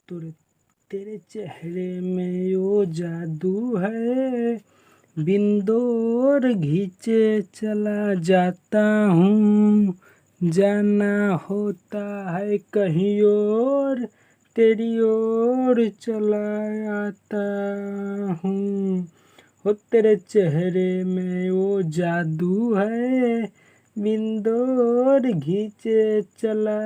तो तेरे चेहरे में वो जादू है, बिन डोर घींचे चला जाता हूँ, जाना होता है कहीं और, तेरी ओर चला आता हूँ। हो तेरे चेहरे में वो जादू है, बिन डोर घींचे चला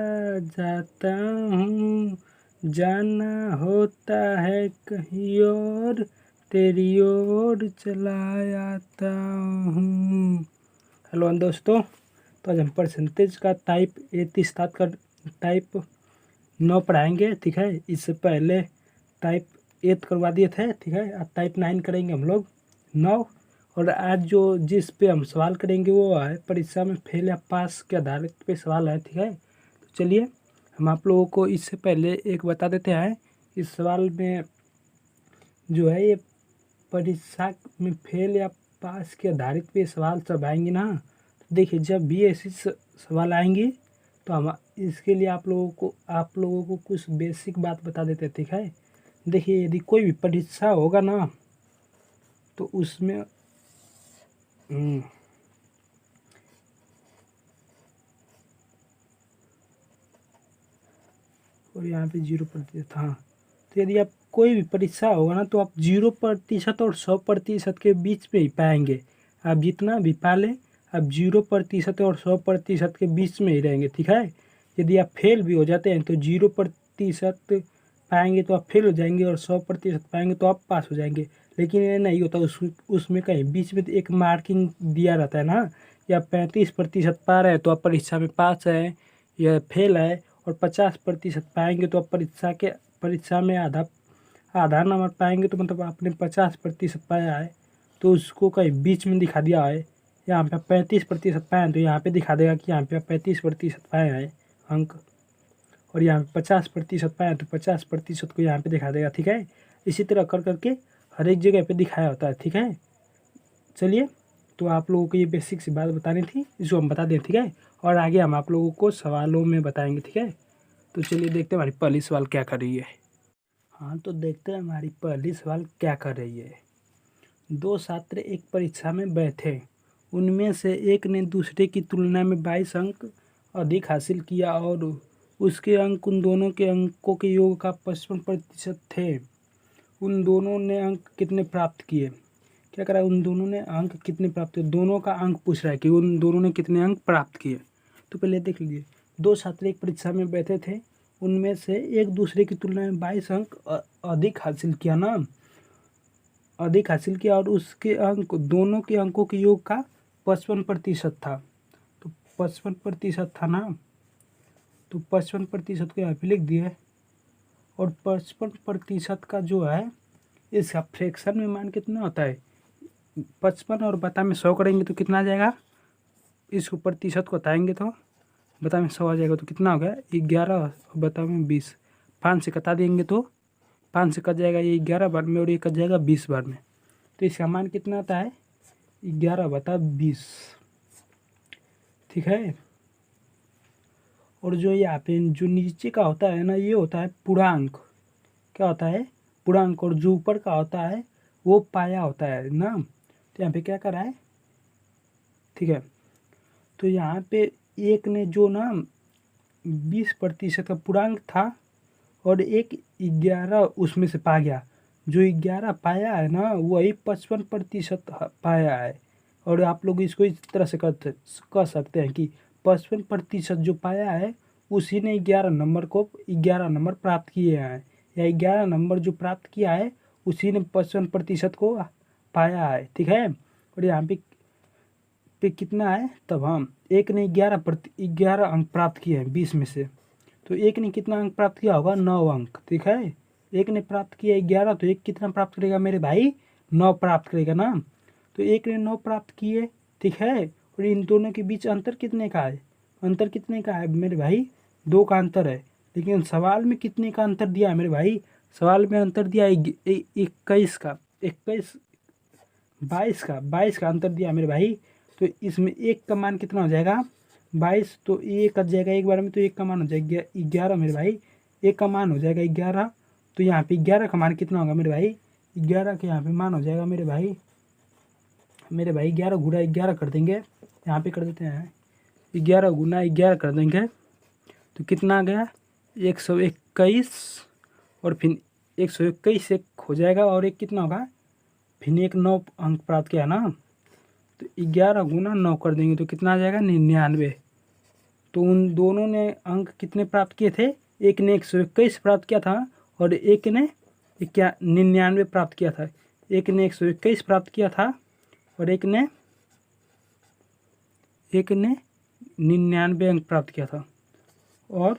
जाता हूँ, जाना होता है कहीं और, तेरी ओर चला आता हूँ। हेलो दोस्तों, तो आज हम परसेंटेज का टाइप 87 का टाइप 9 पढ़ाएंगे। ठीक है, इससे पहले टाइप 8 करवा दिए थे। ठीक है, अब टाइप 9 करेंगे हम लोग 9। और आज जो जिस पे हम सवाल करेंगे वो है परीक्षा में फेल या पास के आधार पे सवाल है। ठीक है, तो चलिए हम आप लोगों को इससे पहले एक बता देते हैं। इस सवाल में जो है ये परीक्षा में फेल या पास के आधारित पे सवाल सब आएंगे ना। तो देखिए, जब भी ऐसी सवाल आएंगी तो हम इसके लिए आप लोगों को कुछ बेसिक बात बता देते हैं। ठीक है, देखिए यदि कोई भी परीक्षा होगा ना तो उसमें और यहाँ पे 0%। हाँ, तो यदि आप कोई भी परीक्षा होगा ना तो आप 0% और 100% के बीच में ही पाएंगे। आप जितना भी पा लें, आप 0% और 100% के बीच में ही रहेंगे। ठीक है, यदि आप फेल भी हो जाते हैं तो 0% पाएंगे तो आप फेल हो जाएंगे और 100% पाएंगे तो आप पास हो जाएंगे। लेकिन ये नहीं होता, उसमें कहीं बीच में एक मार्किंग दिया रहता है ना, या 35% पा रहे हैं तो आप परीक्षा में पास है या फेल है, और 50% पाएंगे तो आप परीक्षा में आधा नंबर पाएंगे, तो मतलब आपने 50% पाया है तो उसको कहीं बीच में दिखा दिया है। यहाँ पे 35% पाए हैं तो यहाँ पे दिखा देगा कि यहाँ पे 35% पाए हैं अंक, और यहाँ पे 50% पाए हैं तो 50% को यहाँ पे दिखा देगा। ठीक है, इसी तरह कर करके हर एक जगह पे दिखाया होता है। ठीक है, चलिए, तो आप लोगों को ये बेसिक सी बात बतानी थी, इसको हम बता दें। ठीक है, और आगे हम आप लोगों को सवालों में बताएंगे। ठीक है, तो चलिए देखते हैं हमारी पहली सवाल क्या कर रही है। हाँ, तो देखते हैं हमारी पहली सवाल क्या कर रही है। दो छात्र एक परीक्षा में बैठे, उनमें से एक ने दूसरे की तुलना में 22 अंक अधिक हासिल किया और उसके अंक उन दोनों के अंकों के योग का 55% थे। उन दोनों ने अंक कितने प्राप्त किए? क्या करा, उन दोनों ने अंक कितने प्राप्त किए, दोनों का अंक पूछ रहा है कि उन दोनों ने कितने अंक प्राप्त किए। तो पहले देख लीजिए, दो छात्र एक परीक्षा में बैठे थे, उनमें से एक दूसरे की तुलना में 22 अंक अधिक हासिल किया ना, अधिक हासिल किया, और उसके अंक दोनों के अंकों के योग का 55% था। तो 55% था ना, तो 55% को यहाँ पे लिख दिए। और 55% का जो है इसका फ्रैक्शन में मान कितना होता है, 55 और बता में 100 करेंगे तो कितना आ जाएगा, इसको प्रतिशत को हटाएंगे तो बता में 100 आ जाएगा, तो कितना हो गया 11 और बता में 20। 5 से कटा देंगे तो 5 से कट जाएगा ये 11 बार में और ये कट जाएगा 20 बार में, तो इसका मान कितना आता है 11/20। ठीक है, और जो यहाँ पे जो नीचे का होता है ना, ये होता है पूर्णांक। क्या होता है, पूर्णांक। और जो ऊपर का होता है वो पाया होता है ना। तो यहाँ पे क्या करा है, ठीक है, तो यहाँ पे एक ने जो ना 20% का पूर्णांक था और एक 11 उसमें से पा गया, जो 11 पाया है ना वही 55% पाया है। और आप लोग इसको इस तरह से कह सकते हैं कि 55% जो पाया है उसी ने 11 नंबर प्राप्त किए हैं, या 11 नंबर जो प्राप्त किया है उसी ने 55% को पाया है। ठीक है, और यहाँ पे कितना है, तब हम एक ने 11 अंक प्राप्त किए हैं 20 में से, तो एक ने कितना अंक प्राप्त किया होगा 9 अंक। ठीक है, एक ने प्राप्त किया 11 तो एक कितना प्राप्त करेगा मेरे भाई, 9 प्राप्त करेगा ना। तो एक ने 9 प्राप्त किए। ठीक है, और इन दोनों के बीच अंतर कितने का है, अंतर कितने का है मेरे भाई, 2 का अंतर है। लेकिन सवाल में कितने का अंतर दिया है मेरे भाई, सवाल में अंतर दिया 21 का, 22 का अंतर दिया मेरे भाई। तो इसमें एक का मान कितना हो जाएगा 22, तो ये कट जाएगा एक बार में, तो एक का मान हो जाएगा 11 मेरे भाई, एक का मान हो जाएगा 11 तो यहाँ पे 11 का मान कितना होगा मेरे भाई, 11 का यहाँ पे मान हो जाएगा मेरे भाई 11 गुना 11 कर देंगे, यहाँ पे कर देते हैं 11 गुना 11 कर देंगे तो कितना आ गया 121, और फिर 121 एक हो जाएगा और एक कितना होगा, फिर एक 9 अंक प्राप्त किया ना, तो 11 गुना 9 कर देंगे तो कितना आ जाएगा 99। तो उन दोनों ने अंक कितने प्राप्त किए थे, एक ने 121 प्राप्त किया था और एक ने 99 प्राप्त किया था। एक ने 121 प्राप्त किया था और एक ने 99 अंक प्राप्त किया था और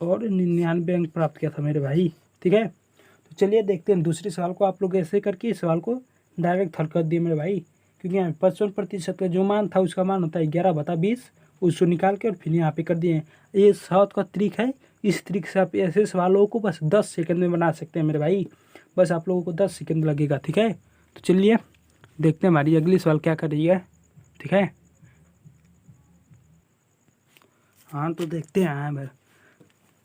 99 अंक प्राप्त किया था मेरे भाई। ठीक है, तो चलिए देखते हैं दूसरे सवाल को। आप लोग ऐसे करके इस सवाल को डायरेक्ट हल कर दिए मेरे भाई, क्योंकि यहाँ 55% का जो मान था उसका मान होता है 11/20, उसको निकाल के और फिर यहाँ पे कर दिए। ये साउथ का ट्रिक है, इस ट्रिक से आप ऐसे सवालों को बस 10 सेकंड में बना सकते हैं मेरे भाई, बस आप लोगों को 10 सेकंड लगेगा। ठीक है, तो चलिए देखते हैं हमारी अगली सवाल क्या कर रही है। ठीक है, हाँ तो देखते हैं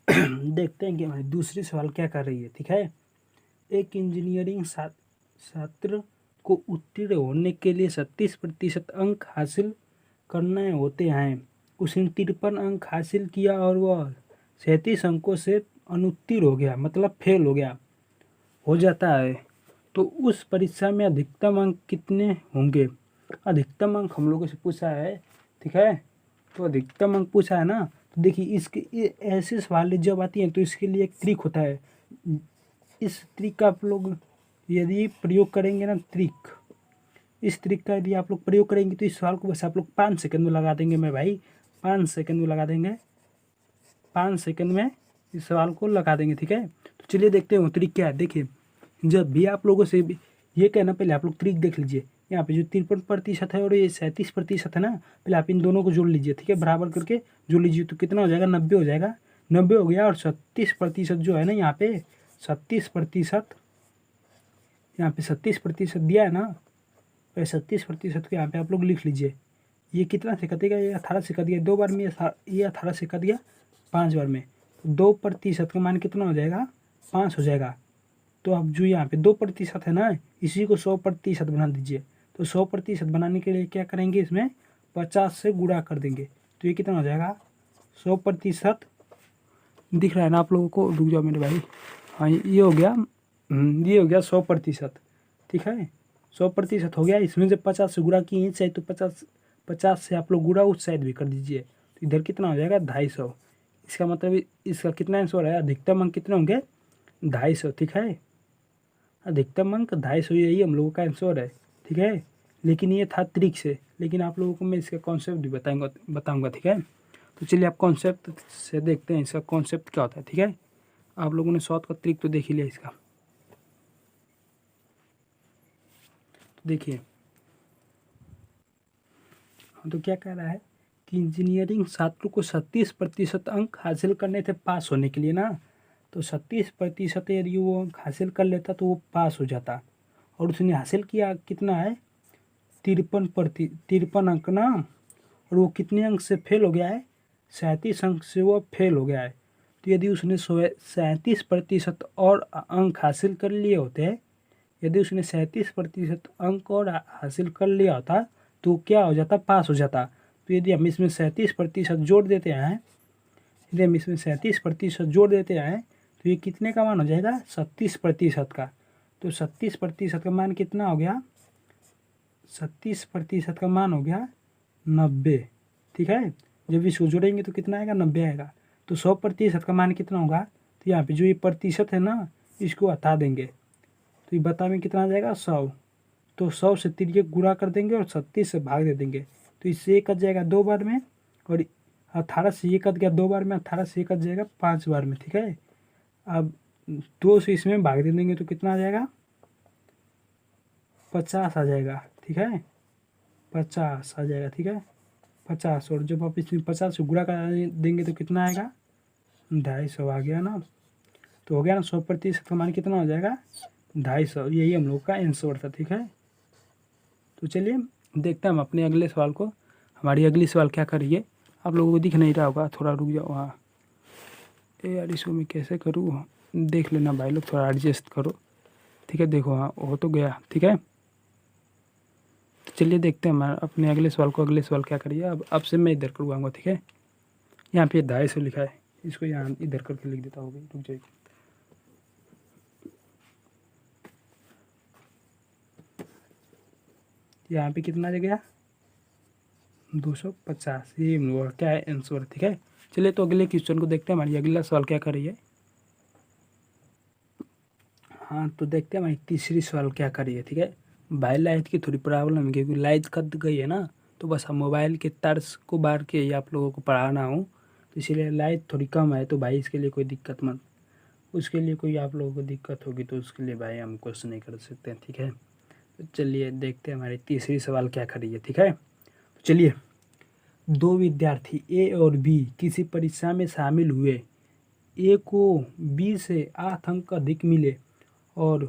देखते हैं कि हमारी दूसरी सवाल क्या कर रही है। ठीक है, एक इंजीनियरिंग छात्र को उत्तीर्ण होने के लिए 37% अंक हासिल करने होते हैं। उसने 53 अंक हासिल किया और वह 37 अंकों से अनुत्तीर्ण हो गया, मतलब फेल हो जाता है। तो उस परीक्षा में अधिकतम अंक कितने होंगे। अधिकतम अंक हम लोगों से पूछा है। ठीक है, तो अधिकतम अंक पूछा है ना, तो देखिए इसके ऐसे सवाल जब आती हैं तो इसके लिए एक ट्रिक होता है। इस ट्रिक का आप लोग यदि प्रयोग करेंगे ना, इस ट्रिक का यदि आप लोग प्रयोग करेंगे तो इस सवाल को बस आप लोग 5 सेकंड में लगा देंगे मेरे भाई, 5 सेकंड में लगा देंगे, 5 सेकंड में इस सवाल को लगा देंगे। ठीक है, तो चलिए देखते हैं वो ट्रिक क्या है। देखिए, जब भी आप लोगों से ये कहना, पहले आप लोग ट्रिक देख लीजिए। यहाँ पे जो 53% है और ये 37% है ना, पहले आप इन दोनों को जोड़ लीजिए। ठीक है, बराबर करके जोड़ लीजिए तो कितना हो जाएगा, 90 हो जाएगा। 90 हो गया और 37% जो है ना, यहाँ पे 37%, यहाँ पे 37% दिया है ना, तो 37% को यहाँ पे आप लोग लिख लीजिए। ये कितना से कटेगा, ये 18 से कट गया 2 बार में, ये 18 से कट गया 5 बार में, तो 2% का मान कितना हो जाएगा, 5 हो जाएगा। तो अब जो यहाँ पे 2% है ना, इसी को 100% बना दीजिए। तो 100% बनाने के लिए क्या करेंगे, इसमें 50 से गुणा कर देंगे तो ये कितना हो जाएगा, 100% दिख रहा है ना आप लोगों को, रुक जाओ मेरे भाई। हाँ ये हो गया, ये हो गया 100%। ठीक है, 100% हो गया। इसमें से 50 से गुणा किए चाहे तो 50 से आप लोग गुणा उस साइड भी कर दीजिए, तो इधर कितना हो जाएगा 250। इसका मतलब इसका कितना आंसर है, अधिकतम अंक कितने होंगे, 250। ठीक है, अधिकतम अंक 250, यही हम लोगों का आंसर है। ठीक है, लेकिन ये था ट्रिक से, लेकिन आप लोगों को मैं इसका कॉन्सेप्ट भी बताऊंगा। ठीक है, तो चलिए आप कॉन्सेप्ट से देखते हैं इसका कॉन्सेप्ट क्या होता है। ठीक है, आप लोगों ने शॉर्ट का ट्रिक तो देख ही लिया इसका। तो देखिए, तो क्या कह रहा है कि इंजीनियरिंग छात्र को 37% अंक हासिल करने थे पास होने के लिए ना, तो 37% यदि वो अंक हासिल कर लेता तो वो पास हो जाता, और उसने हासिल किया कितना है, 53 अंक ना, और वो कितने अंक से फेल हो गया है, 37 अंक से वो फेल हो गया है। तो यदि उसने 37% और अंक हासिल कर लिए होते, यदि उसने 37% अंक और हासिल कर लिया होता तो क्या हो जाता, पास हो जाता। तो यदि हम इसमें 37% जोड़ देते हैं, यदि हम इसमें 37% जोड़ देते हैं तो ये कितने का मान हो जाएगा, 36% का। तो 36% का मान कितना हो गया, 37% का मान हो गया 90। ठीक है, जब इसको जोड़ेंगे तो कितना आएगा, 90 आएगा। तो 100% का मान कितना होगा, तो यहाँ पे जो ये प्रतिशत है ना, इसको हटा देंगे तो ये बता में कितना आ जाएगा, 100। तो 100 से 3 गुणा कर देंगे और 36 से भाग दे देंगे, तो इससे एक कट जाएगा 2 बार में, और 18 से ये कट गया 2 बार में, 18 से ये कट जाएगा 5 बार में। ठीक है, अब 2 से इसमें भाग दे देंगे तो कितना आ जाएगा, 50 आ जाएगा। ठीक है, 50 आ जाएगा। ठीक है, 50, और जब आप इसमें 50 से गुणा कर देंगे तो कितना आएगा, 250 आ गया ना। तो हो गया ना, 100% का मान कितना हो जाएगा, 250। यही हम लोग का आंसर था। ठीक है, तो चलिए देखते हैं हम अपने अगले सवाल को। हमारी अगली सवाल क्या कर रही है, आप लोगों को दिख नहीं रहा होगा, थोड़ा रुक जाओ। हाँ, यार इसको मैं कैसे करूँ, देख लेना भाई लोग, थोड़ा एडजस्ट करो। ठीक है, देखो हाँ हो तो गया। ठीक है, तो चलिए देखते हैं हमारा अपने अगले सवाल को। अगले सवाल क्या करिए, अब से मैं इधर करवाऊँगा। ठीक है, यहाँ पे 250 लिखा है, इसको यहाँ इधर करके लिख देता हूँ, रुक जाइए। यहाँ पे कितना आ गया, 250, ये क्या है आंसर। ठीक है, चलिए तो अगले क्वेश्चन को देखते हैं, हमारी अगला सवाल क्या कर रही है। हाँ तो देखते हैं हमारी तीसरी सवाल क्या कर रही है। ठीक है भाई, लाइट की थोड़ी प्रॉब्लम है क्योंकि लाइट कट गई है ना, तो बस हम मोबाइल के तर्ज को बार के ही आप लोगों को पढ़ाना हूँ, तो इसीलिए लाइट थोड़ी कम है। तो भाई इसके लिए कोई दिक्कत मत, उसके लिए कोई आप लोगों को दिक्कत होगी तो उसके लिए भाई हम कुछ नहीं कर सकते हैं। ठीक है, तो चलिए देखते हैं हमारी तीसरी सवाल क्या कर रही है। ठीक है, तो चलिए, दो विद्यार्थी ए और बी किसी परीक्षा में शामिल हुए। ए को बी से 8 अंक अधिक मिले और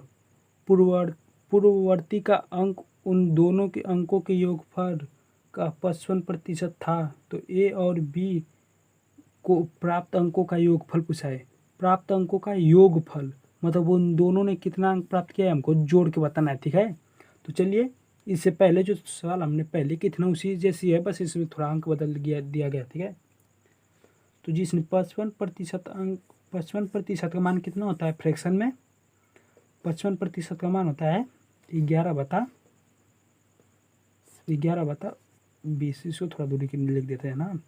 पूर्ववर्ती का अंक उन दोनों के अंकों के योगफल का 55% था, तो ए और बी को प्राप्त अंकों का योगफल पूछा है। प्राप्त अंकों का योगफल मतलब उन दोनों ने कितना अंक प्राप्त किया है हमको जोड़ के बताना है। ठीक है, तो चलिए, इससे पहले जो सवाल हमने पहले की थी ना उसी जैसी है, बस इसमें थोड़ा अंक बदल दिया गया। ठीक है, तो जिसने 55% अंक, 55% का मान कितना होता है फ्रैक्शन में, 55% का मान होता है 11/20। इसको थोड़ा दूरी के लिए लिख देते हैं ना,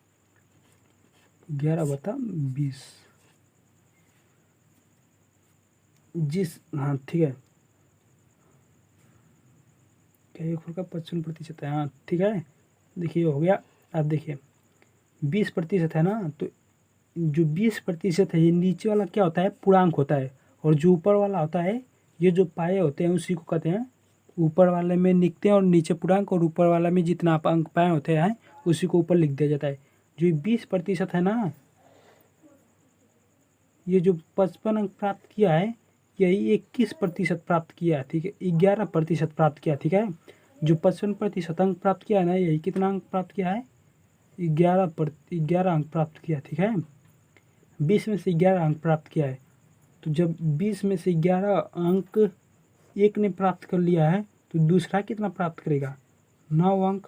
11/20। हाँ ठीक है, क्या एक का 55% है। हाँ ठीक है, देखिए हो गया। अब देखिए 20% है ना, तो जो 20% है ये नीचे वाला क्या होता है, पूर्णांक होता है, और जो ऊपर वाला होता है ये जो पाए होते हैं उसी को कहते हैं, ऊपर वाले में लिखते हैं और नीचे पूर्णांक, और ऊपर वाला में जितना आप अंक पाए होते हैं उसी को ऊपर लिख दिया जाता है। जो 20% है ना, ये जो 55 अंक प्राप्त किया है यही 21% प्राप्त किया है। ठीक है, 11% प्राप्त किया। ठीक है, जो 55% अंक प्राप्त किया है ना, यही कितना अंक प्राप्त किया है, 11 अंक प्राप्त किया। ठीक है, 20 में से 11 अंक प्राप्त किया है, तो जब 20 में से 11 अंक एक ने प्राप्त कर लिया है तो दूसरा कितना प्राप्त करेगा, 9 अंक।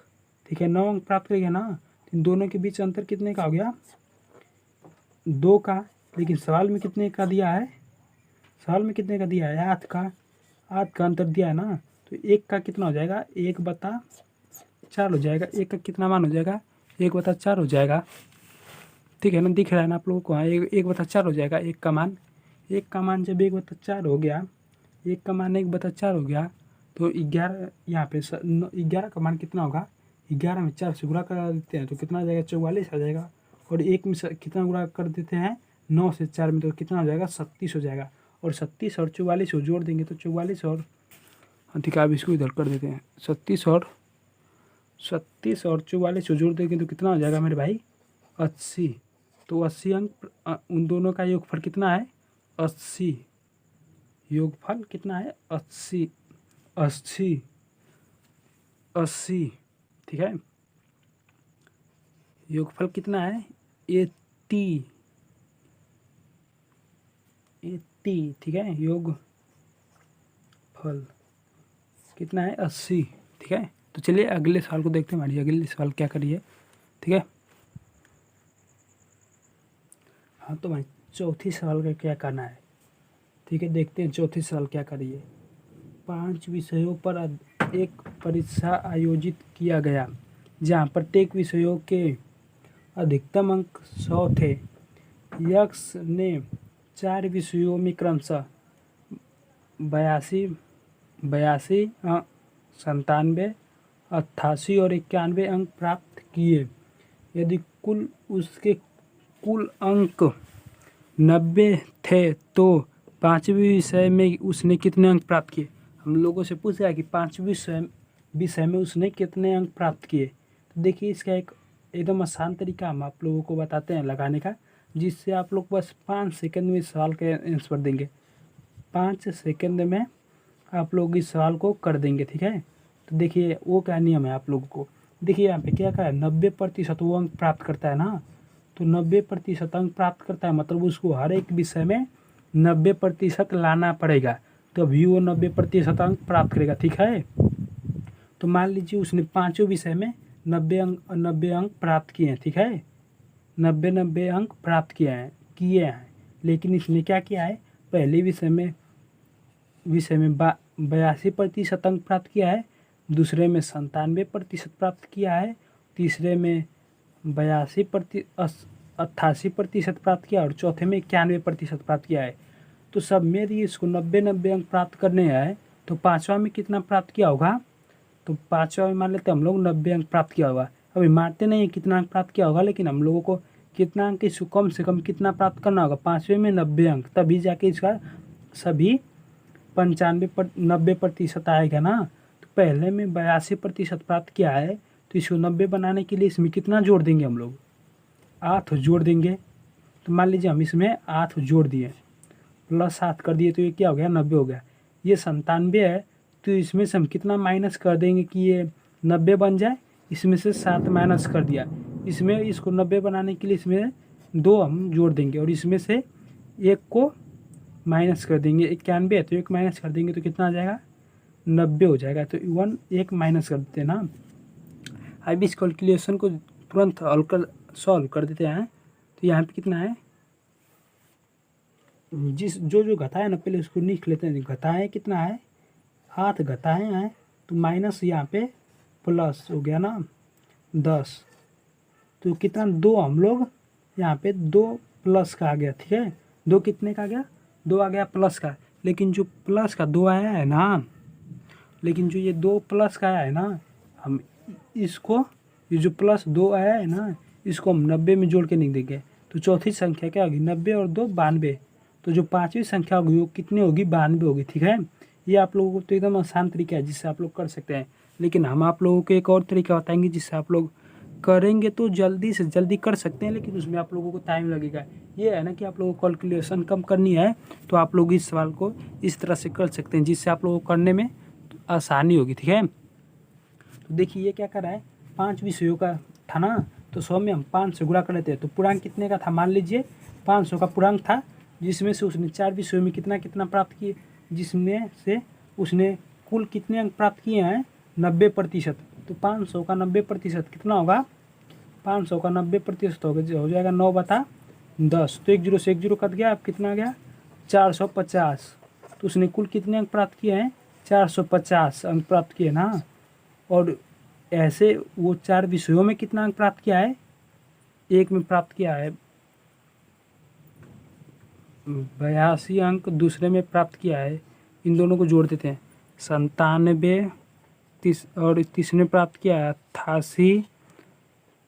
ठीक है, 9 अंक प्राप्त करेगा ना, तो इन दोनों के बीच अंतर कितने का हो गया, 2 का। लेकिन सवाल में कितने का दिया है, सवाल में कितने का दिया है, 8 का, 8 का अंतर दिया है ना, तो 1 का कितना हो जाएगा, 1/4 हो जाएगा। 1 का कितना मान हो जाएगा, 1/4 हो जाएगा। ठीक है ना, दिख रहा है ना आप लोगों को, हाँ 1/4 हो जाएगा। 1 का मान, 1 का मान जब 1/4 हो गया, 1 का मान 1/4 हो गया, तो 11 यहाँ पे 11 का मान कितना होगा, 11 में 4 से गुणा करा देते हैं तो कितना आ जाएगा, 44 आ जाएगा। और 1 में कितना गुणा कर देते हैं, 9 से 4 में, तो कितना हो जाएगा, 36 हो जाएगा। और 36 और 44 को जोड़ देंगे तो 44 और, हाँ ठीक है, अब इसको इधर कर देते हैं, 36 और 44 को जोड़ देंगे तो कितना हो जाएगा मेरे भाई, 80। तो 80 अंक उन दोनों का योगफल कितना है, 80। योगफल कितना है, 80 80 80। ठीक है, योगफल कितना है, 80 80। ठीक है, योगफल कितना है, 80। ठीक है, तो चलिए अगले सवाल को देखते हैं, हमारी अगले सवाल क्या करिए। ठीक है, हाँ तो भाई चौथी सवाल का क्या करना है। ठीक है, देखते हैं चौथी सवाल क्या करिए। 5 विषयों पर एक परीक्षा आयोजित किया गया जहाँ प्रत्येक विषयों के अधिकतम अंक 100 थे। यक्स ने 4 विषयों में क्रमशः 82 92 97 88 और 91 अंक प्राप्त किए। यदि उसके कुल अंक 90 थे तो 5वें विषय में उसने कितने अंक प्राप्त किए। हम लोगों से पूछ रहा है कि 5वें विषय में उसने कितने अंक प्राप्त किए। तो देखिए इसका एकदम आसान तरीका हम आप लोगों को बताते हैं लगाने का, जिससे आप लोग बस 5 सेकंड में इस सवाल का आंसर देंगे। 5 सेकंड में आप लोग इस सवाल को कर देंगे। ठीक है, तो देखिए वो क्या नियम है आप लोगों को, देखिए यहाँ पे क्या कहा है, 90% वो अंक प्राप्त करता है ना, तो 90% अंक प्राप्त करता है, मतलब उसको हर एक विषय में 90% लाना पड़ेगा, तभी वो 90% अंक प्राप्त करेगा। ठीक है, तो मान लीजिए उसने पाँचों विषय में 90 अंक प्राप्त किए हैं। ठीक है, 90 अंक प्राप्त किए हैं, लेकिन इसने क्या किया है, पहले विषय में 82% अंक प्राप्त किया है, दूसरे में 97% प्राप्त किया है, तीसरे में 88% प्राप्त किया और चौथे में 91% प्राप्त किया है। तो सब में यदि इसको 90 अंक प्राप्त करने हैं तो पाँचवा में कितना प्राप्त किया होगा, तो पाँचवा में मान लेते हम लोग 90 अंक प्राप्त किया होगा। अभी मानते नहीं है कितना अंक प्राप्त किया होगा, लेकिन हम लोगों को कितना अंक इसको कम से कम कितना प्राप्त करना होगा, पाँचवें में 90 अंक, तभी जाके इसका सभी 90% आएगा ना। तो पहले में 82% प्राप्त किया है, तो इसको 90 बनाने के लिए इसमें कितना जोड़ देंगे हम लोग, 8 जोड़ देंगे। तो मान लीजिए हम इसमें 8 जोड़ दिए, प्लस 7 कर दिए, तो ये क्या हो गया, 90 हो गया। ये 97 है, तो इसमें से हम कितना माइनस कर देंगे कि ये 90 बन जाए, इसमें से 7 माइनस कर दिया। इसमें इसको 90 बनाने के लिए इसमें 2 हम जोड़ देंगे और इसमें से 1 को माइनस कर देंगे। 91 है तो 1 माइनस कर देंगे तो कितना आ जाएगा, 90 हो जाएगा। तो 1 माइनस कर देते हैं ना। अब इस कैलकुलेशन को तुरंत सॉल्व कर देते हैं। तो यहाँ पे कितना है, जो घटाए ना पहले उसको लिख लेते हैं। घटाएं कितना है, 8 घटाए हैं, तो माइनस यहाँ पे प्लस हो गया ना 10। तो कितना 2 हम लोग यहाँ पे 2 प्लस का आ गया। ठीक है, 2 कितने का आ गया, 2 आ गया प्लस का। लेकिन जो प्लस का 2 आया है ना, लेकिन जो ये 2 प्लस का आया है ना, हम इसको, ये जो प्लस 2 आया है ना, इसको हम 90 में जोड़ के नहीं देंगे। तो चौथी संख्या क्या होगी, 90 और 2 92। तो जो पाँचवीं संख्या होगी वो कितनी होगी, 92 होगी। ठीक है, ये आप लोगों को तो एकदम आसान तरीका है जिससे आप लोग कर सकते हैं। लेकिन हम आप लोगों को एक और तरीका बताएंगे जिससे आप लोग करेंगे तो जल्दी से जल्दी कर सकते हैं, लेकिन उसमें आप लोगों को टाइम लगेगा। ये है ना कि आप लोगों को कैलकुलेशन कम करनी है, तो आप लोग इस सवाल को इस तरह से कर सकते हैं जिससे आप लोगों को करने में आसानी होगी। ठीक है, तो देखिए ये क्या कर रहा है, 5 विषयों का था ना, तो 100 में हम 5 से गुणा कर लेते हैं। तो पूर्णांक कितने का था, मान लीजिए 500 का पूर्णांक था, जिसमें से उसने 4 विषयों में कितना कितना प्राप्त किए, जिसमें से उसने कुल कितने अंक प्राप्त किए हैं, 90%। तो 500 का 90% कितना होगा, 500 का 90% हो जाएगा 9/10। तो 1 0 से 1 0 कट गया, अब कितना आ गया, 450। तो उसने कुल कितने अंक प्राप्त किए हैं, 450 अंक प्राप्त किए ना। और ऐसे वो 4 विषयों में कितना अंक प्राप्त किया है, एक में प्राप्त किया है 82 अंक, दूसरे में प्राप्त किया है, इन दोनों को जोड़ देते हैं 97, और तीसरे में प्राप्त किया है 88,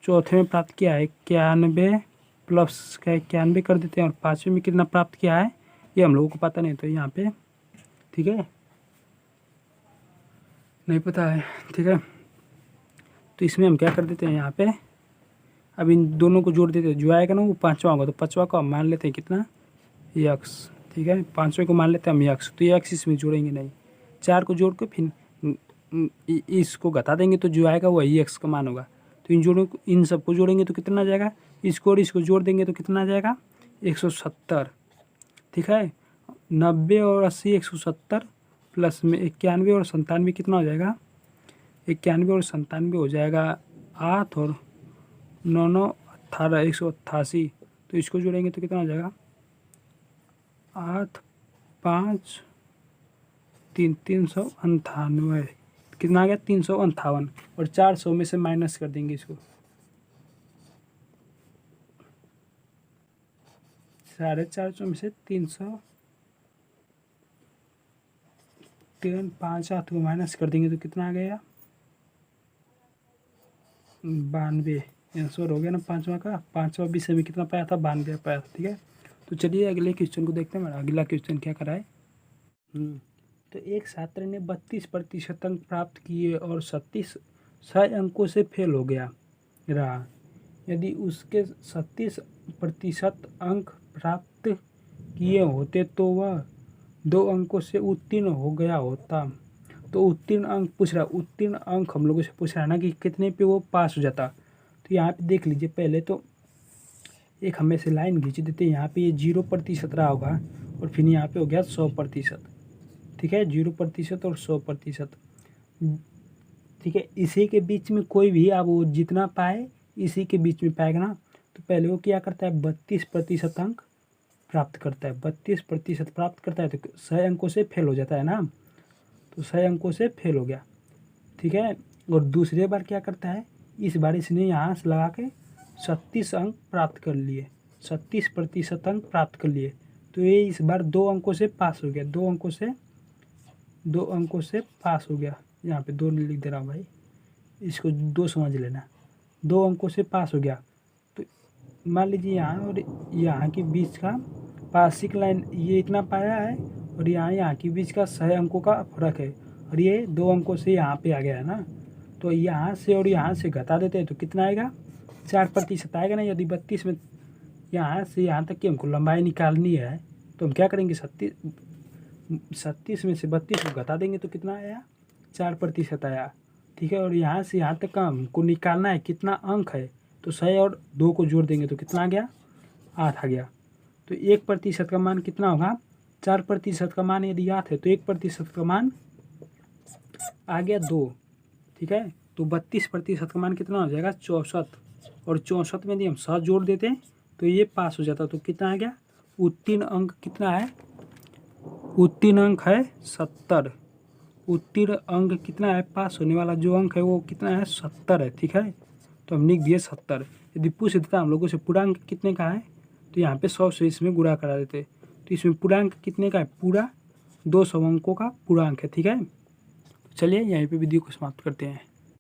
चौथे में प्राप्त किया है 91, प्लस का 91 कर देते हैं, और पाँचवें में कितना प्राप्त किया है ये हम लोगों को पता नहीं, तो यहाँ पे ठीक है नहीं पता है। ठीक है, तो इसमें हम क्या कर देते हैं, यहाँ पे अब इन दोनों को जोड़ देते हैं, जो आएगा ना वो पाँचवा होगा। तो पाँचवा को हम मान लेते हैं कितना, यक्स। ठीक है, पाँचवें को मान लेते हैं हम यक्स, तो यक्स इसमें जोड़ेंगे नहीं, 4 को जोड़ के फिर इसको घटा देंगे, तो जो आएगा वो यक्स का मान होगा। तो इन सबको जोड़ेंगे तो कितना आ जाएगा, इसको और इसको जोड़ देंगे तो कितना आ जाएगा, 170। ठीक है, 90 और 80 170, प्लस में 91 और 97 कितना हो जाएगा, 91 और 97 हो जाएगा 8 और 9 9 18 188। तो इसको जोड़ेंगे तो कितना हो जाएगा, 8 5 3 398, कितना आ गया 358। और 400 में से माइनस कर देंगे इसको, 450 में से 300 5 8 को माइनस कर देंगे तो कितना आ गया, 92 आंसर हो गया ना पाँचवा विषय में कितना पाया था, 92 पाया था। ठीक है, तो चलिए अगले क्वेश्चन को देखते हैं। मेरा अगला क्वेश्चन क्या कराए, तो एक छात्र ने 32% अंक प्राप्त किए और 36 अंकों से फेल हो गया रहा। यदि उसके 36% अंक प्राप्त किए होते तो वह 2 अंकों से उत्तीर्ण हो गया होता। तो उत्तीर्ण अंक पूछ रहा, उत्तीर्ण अंक हम लोगों से पूछ रहा है ना कि कितने पे वो पास हो जाता। तो यहाँ पे देख लीजिए, पहले तो एक हमें से लाइन खींच देते हैं। यहाँ पे ये 0% रहा होगा और फिर यहाँ पे हो गया 100%। ठीक है, 0% और 100%। ठीक है, इसी के बीच में कोई भी अब वो जितना पाए इसी के बीच में पाएगा ना, तो पहले वो क्या करता है 32% अंक प्राप्त करता है। 32% प्राप्त करता है तो 100 अंकों से फेल हो जाता है ना, तो 100 अंकों से फेल हो गया। ठीक है, और दूसरे बार क्या करता है, इस बार इसने यहाँ से लगा के 36 अंक प्राप्त कर लिए, 36% अंक प्राप्त कर लिए, तो ये इस बार 2 अंकों से पास हो गया। 2 अंकों से पास हो गया। यहाँ पे 2 लिख दे रहा हूँ भाई, इसको 2 समझ लेना। 2 अंकों से पास हो गया। तो मान लीजिए यहाँ और यहाँ के बीच का पासिक लाइन ये इतना पाया है और यहाँ के बीच का 100 अंकों का फर्क है, और ये 2 अंकों से यहाँ पे आ गया है ना, तो यहाँ से और यहाँ से घटा देते हैं तो कितना आएगा 4% आएगा ना। यदि 32 में यहाँ से यहाँ तक की हमको लंबाई निकालनी है तो हम क्या करेंगे 37 में से 32 को घटा देंगे तो कितना आया 4% आया। ठीक है, और यहाँ से यहाँ तक का हमको निकालना है कितना अंक है, तो 100 और 2 को जोड़ देंगे तो कितना आ गया 8 आ गया। तो 1% का मान कितना होगा 4% का मान यदि 8 है तो 1% का मान आ गया 2। ठीक है, तो 32% का मान कितना हो जाएगा 64, और 64 में यदि हम 100 जोड़ देते हैं तो ये पास हो जाता। तो कितना आ गया उत्तीर्ण अंक कितना है, उत्तीर्ण अंक है 70। उत्तीर्ण अंक कितना है, पास होने वाला जो अंक है वो कितना है 70 है। ठीक है, तो हम लिख दिए 70। यदि पूछ देता हम लोगों से पूर्णांक कितने का है तो यहाँ पे 100 से इसमें गुणा करा देते, तो इसमें पूर्णांक कितने का है, पूरा 200 अंकों का पूर्णांक है। ठीक है, तो चलिए यहीं पे वीडियो को समाप्त करते हैं।